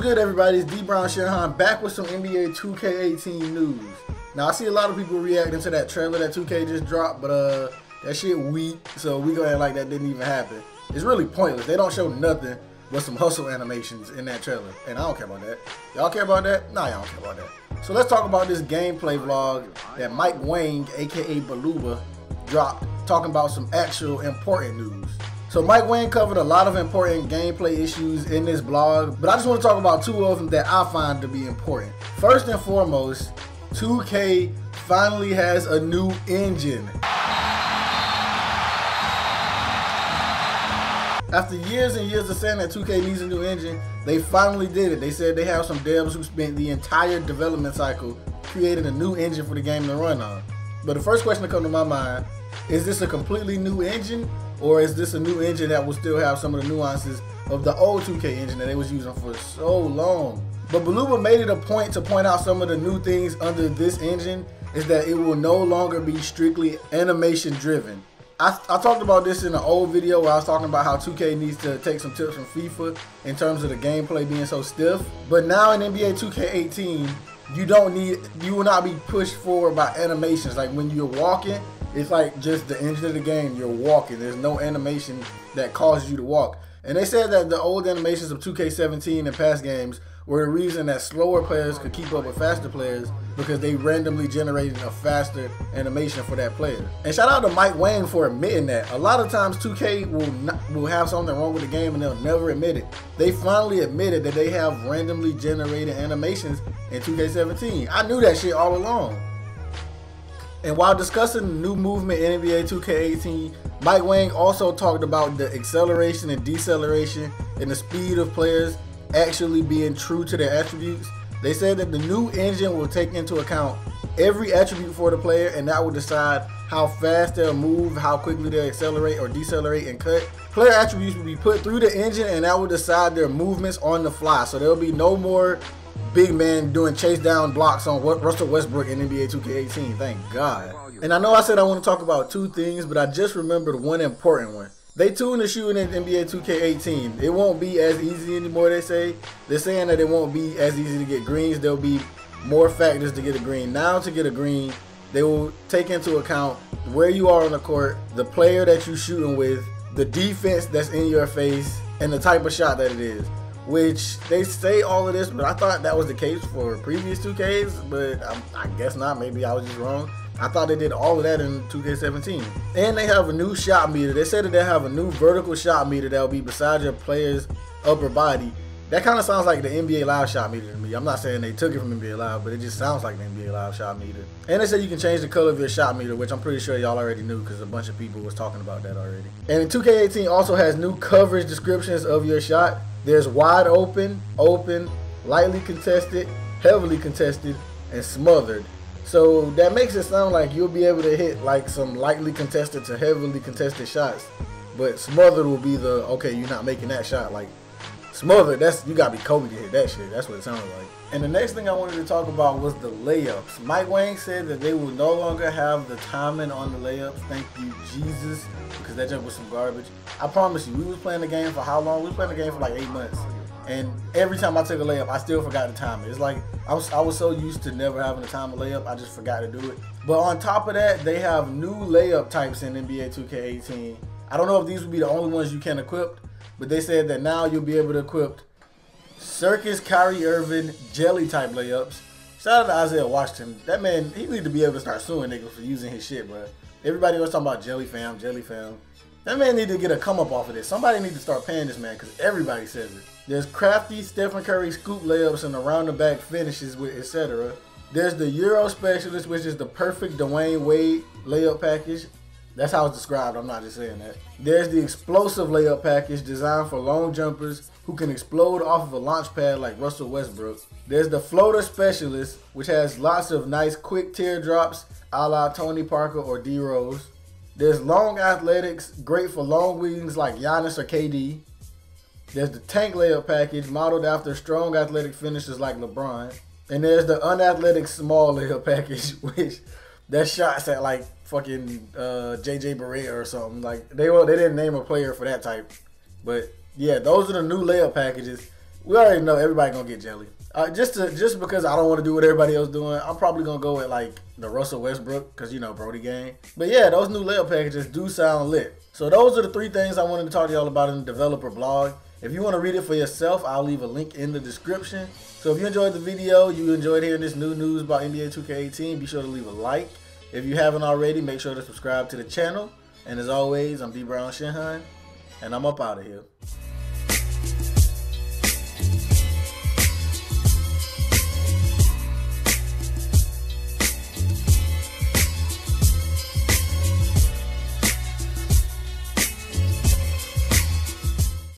good, everybody? It's D Brown Sherhan back with some NBA 2K18 news. Now, I see a lot of people reacting to that trailer that 2K just dropped, but that shit weak, so we go ahead like that didn't even happen. It's really pointless. They don't show nothing but some hustle animations in that trailer, and I don't care about that. Y'all care about that? Nah, y'all don't care about that. So let's talk about this gameplay vlog that Mike Wang, aka Baluba, dropped, talking about some actual important news. So Mike Wang covered a lot of important gameplay issues in this blog, but I just want to talk about two of them that I find to be important. First and foremost, 2K finally has a new engine. After years and years of saying that 2K needs a new engine, they finally did it. They said they have some devs who spent the entire development cycle creating a new engine for the game to run on. But the first question that comes to my mind, is this a completely new engine? Or is this a new engine that will still have some of the nuances of the old 2K engine that they was using for so long? But Baluba made it a point to point out some of the new things under this engine is that it will no longer be strictly animation driven. I talked about this in an old video where I was talking about how 2K needs to take some tips from FIFA in terms of the gameplay being so stiff. But now in NBA 2K18, you will not be pushed forward by animations. Like when you're walking, it's like just the engine of the game, you're walking. There's no animation that causes you to walk. And they said that the old animations of 2K17 and past games were the reason that slower players could keep up with faster players because they randomly generated a faster animation for that player. And shout out to Mike Wang for admitting that. A lot of times 2K will have something wrong with the game and they'll never admit it. They finally admitted that they have randomly generated animations in 2K17. I knew that shit all along. And while discussing the new movement in NBA 2K18, Mike Wang also talked about the acceleration and deceleration and the speed of players actually being true to their attributes. They said that the new engine will take into account every attribute for the player, and that will decide how fast they'll move, how quickly they'll accelerate or decelerate and cut. Player attributes will be put through the engine, and that will decide their movements on the fly. So there'll be no more big man doing chase down blocks on Russell Westbrook in NBA 2K18, thank God. And I know I said I want to talk about two things, but I just remembered one important one. They tuned the shooting in NBA 2K18. It won't be as easy anymore, they say. They're saying that it won't be as easy to get greens. There'll be more factors to get a green. Now to get a green, they will take into account where you are on the court, the player that you're shooting with, the defense that's in your face, and the type of shot that it is. Which they say all of this, but I thought that was the case for previous 2Ks, but I guess not. Maybe I was just wrong. I thought they did all of that in 2K17. And they have a new shot meter. They said that they have a new vertical shot meter that will be beside your player's upper body. That kind of sounds like the NBA Live shot meter to me. I'm not saying they took it from NBA Live, but it just sounds like the NBA Live shot meter. And they said you can change the color of your shot meter, which I'm pretty sure y'all already knew because a bunch of people was talking about that already. And in 2K18 also has new coverage descriptions of your shot. There's wide open, open, lightly contested, heavily contested, and smothered. So that makes it sound like you'll be able to hit like some lightly contested to heavily contested shots. But smothered will be the, okay, you're not making that shot. Like smothered, you gotta be Kobe to hit that shit. That's what it sounds like. And the next thing I wanted to talk about was the layups. Mike Wang said that they will no longer have the timing on the layups. Thank you, Jesus, because that jump was some garbage. I promise you, we was playing the game for how long? We was playing the game for like 8 months. And every time I took a layup, I still forgot to time it. It's like I was so used to never having to time a layup, I just forgot to do it. But on top of that, they have new layup types in NBA 2K18. I don't know if these will be the only ones you can equip, but they said that now you'll be able to equip Circus Kyrie Irving jelly type layups. Shout out to Isaiah Washington. That man, he need to be able to start suing niggas for using his shit, bro. Everybody was talking about jelly fam, jelly fam. That man need to get a come up off of this. Somebody need to start paying this man because everybody says it. There's crafty Stephen Curry scoop layups and around the back finishes with etc. There's the Euro Specialist, which is the perfect Dwayne Wade layup package. That's how it's described, I'm not just saying that. There's the explosive layup package designed for long jumpers who can explode off of a launch pad like Russell Westbrook. There's the floater specialist, which has lots of nice quick teardrops a la Tony Parker or D Rose. There's long athletics, great for long wings like Giannis or KD. There's the tank layup package modeled after strong athletic finishers like LeBron. And there's the unathletic small layup package, which that shots at like fucking JJ Barea or something. Like they didn't name a player for that type. But yeah, those are the new layup packages. We already know everybody gonna get jelly. Just because I don't want to do what everybody else doing, I'm probably gonna go with like the Russell Westbrook, because you know Brody gang. But yeah, those new layup packages do sound lit. So those are the 3 things I wanted to talk to y'all about in the developer blog. If you want to read it for yourself, I'll leave a link in the description. So if you enjoyed the video, you enjoyed hearing this new news about NBA 2K18, be sure to leave a like. If you haven't already, make sure to subscribe to the channel. And as always, I'm D Brown Shinhan, and I'm up out of here.